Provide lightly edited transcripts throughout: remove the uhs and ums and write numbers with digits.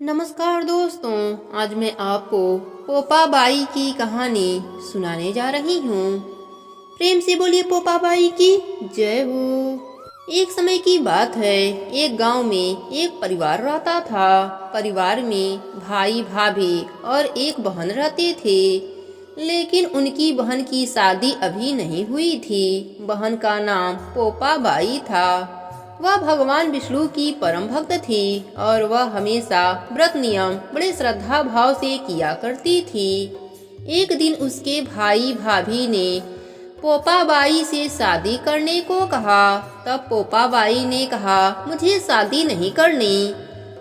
नमस्कार दोस्तों, आज मैं आपको पोपाबाई की कहानी सुनाने जा रही हूँ। प्रेम से बोलिए पोपाबाई की जय हो। एक समय की बात है, एक गांव में एक परिवार रहता था। परिवार में भाई भाभी और एक बहन रहते थे, लेकिन उनकी बहन की शादी अभी नहीं हुई थी। बहन का नाम पोपाबाई था। वह भगवान विष्णु की परम भक्त थी और वह हमेशा व्रत नियम बड़े श्रद्धा भाव से किया करती थी। एक दिन उसके भाई भाभी ने पोपाबाई से शादी करने को कहा। तब पोपाबाई ने कहा, मुझे शादी नहीं करनी।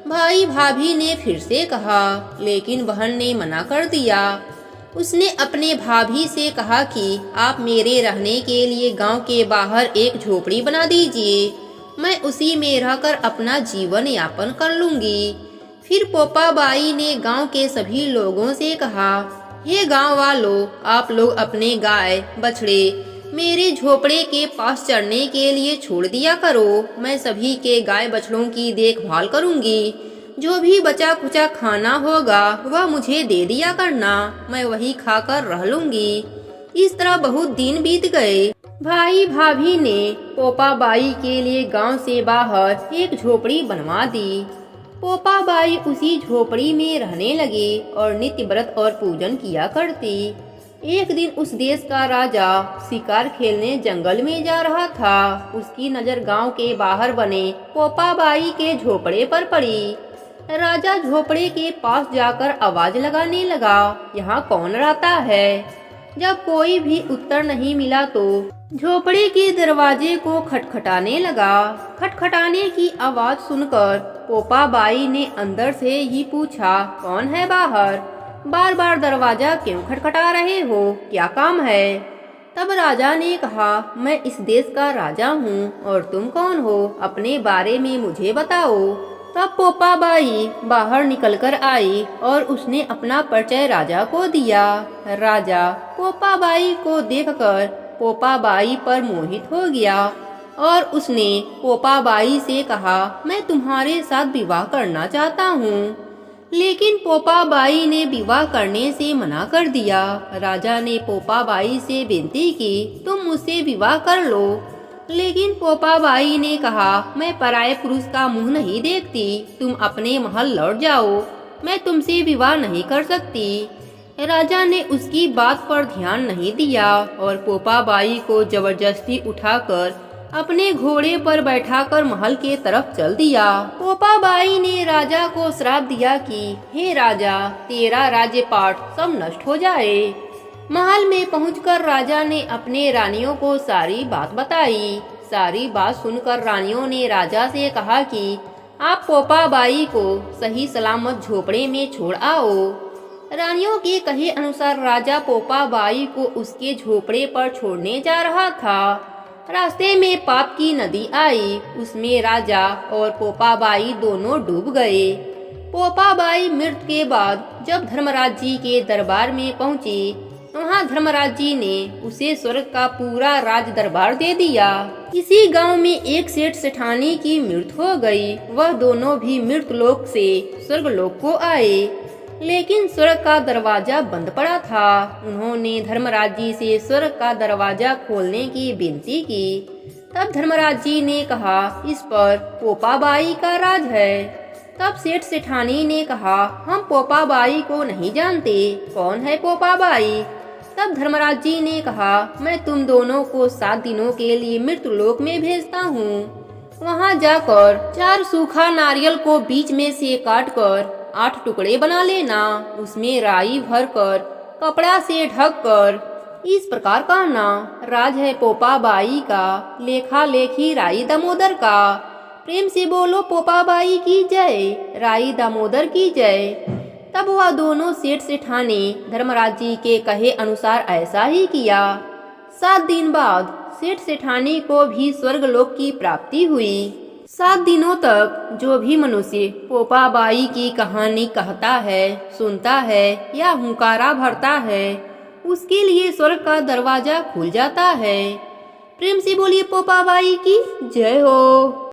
भाई भाभी ने फिर से कहा, लेकिन बहन ने मना कर दिया। उसने अपने भाभी से कहा कि आप मेरे रहने के लिए गांव के बाहर एक झोपड़ी बना दीजिए, मैं उसी में रहकर अपना जीवन यापन कर लूंगी। फिर पोपाबाई ने गांव के सभी लोगों से कहा, हे गांव वालों, आप लोग अपने गाय बछड़े मेरे झोपड़े के पास चरने के लिए छोड़ दिया करो। मैं सभी के गाय बछड़ों की देखभाल करूंगी। जो भी बचा खुचा खाना होगा वह मुझे दे दिया करना, मैं वही खाकर रह लूंगी। इस तरह बहुत दिन बीत गए। भाई भाभी ने पोपाबाई के लिए गांव से बाहर एक झोपड़ी बनवा दी। पोपाबाई उसी झोपड़ी में रहने लगे और नित्य व्रत और पूजन किया करती। एक दिन उस देश का राजा शिकार खेलने जंगल में जा रहा था। उसकी नजर गांव के बाहर बने पोपाबाई के झोपड़े पर पड़ी। राजा झोपड़े के पास जाकर आवाज लगाने लगा, यहाँ कौन रहता है? जब कोई भी उत्तर नहीं मिला तो झोपड़े के दरवाजे को खटखटाने लगा। खटखटाने की आवाज सुनकर पोपाबाई ने अंदर से ही पूछा, कौन है बाहर? बार बार दरवाजा क्यों खटखटा रहे हो, क्या काम है? तब राजा ने कहा, मैं इस देश का राजा हूँ और तुम कौन हो, अपने बारे में मुझे बताओ। तब पोपाबाई बाहर निकलकर आई और उसने अपना परिचय राजा को दिया। राजा पोपाबाई को देखकर पोपाबाई पर मोहित हो गया और उसने पोपाबाई से कहा, मैं तुम्हारे साथ विवाह करना चाहता हूँ। लेकिन पोपाबाई ने विवाह करने से मना कर दिया। राजा ने पोपाबाई से विनती की, तुम मुझसे विवाह कर लो। लेकिन पोपाबाई ने कहा, मैं पराये पुरुष का मुंह नहीं देखती, तुम अपने महल लौट जाओ, मैं तुमसे विवाह नहीं कर सकती। राजा ने उसकी बात पर ध्यान नहीं दिया और पोपाबाई को जबरदस्ती उठाकर अपने घोड़े पर बैठाकर महल के तरफ चल दिया। पोपाबाई ने राजा को श्राप दिया कि हे राजा, तेरा राज्यपाट सब नष्ट हो जाए। महल में पहुंचकर राजा ने अपने रानियों को सारी बात बताई। सारी बात सुनकर रानियों ने राजा से कहा कि आप पोपाबाई को सही सलामत झोपड़े में छोड़ आओ। रानियों के कहे अनुसार राजा पोपाबाई को उसके झोपड़े पर छोड़ने जा रहा था। रास्ते में पाप की नदी आई, उसमें राजा और पोपाबाई दोनों डूब गए। पोपाबाई मृत्यु के बाद जब धर्मराज जी के दरबार में पहुंची, वहाँ धर्मराज जी ने उसे स्वर्ग का पूरा राज दरबार दे दिया। इसी गांव में एक सेठ सेठानी की मृत्यु हो गई। वह दोनों भी मृत्यु लोक से स्वर्ग लोक को आए, लेकिन स्वर्ग का दरवाजा बंद पड़ा था। उन्होंने धर्मराज जी से स्वर्ग का दरवाजा खोलने की विनती की। तब धर्मराज जी ने कहा, इस पर पोपाबाई का राज है। तब सेठ सेठानी ने कहा, हम पोपाबाई को नहीं जानते, कौन है पोपाबाई? तब धर्मराज जी ने कहा, मैं तुम दोनों को 7 दिनों के लिए मृत्यु लोक में भेजता हूँ। वहाँ जाकर 4 सूखा नारियल को बीच में से काटकर 8 टुकड़े बना लेना, उसमें राई भरकर कपड़ा से ढककर इस प्रकार कहना, राज है पोपाबाई का, लेखा लेखी राई दामोदर का। प्रेम से बोलो पोपाबाई की जय, राई दामोदर की जय। तब वह दोनों सेठ सेठानी धर्मराज जी के कहे अनुसार ऐसा ही किया। 7 दिन बाद सेठ सेठानी को भी स्वर्गलोक की प्राप्ति हुई। 7 दिनों तक जो भी मनुष्य पोपाबाई की कहानी कहता है, सुनता है या हुंकारा भरता है, उसके लिए स्वर्ग का दरवाजा खुल जाता है। प्रेम से बोलिए पोपाबाई की जय हो।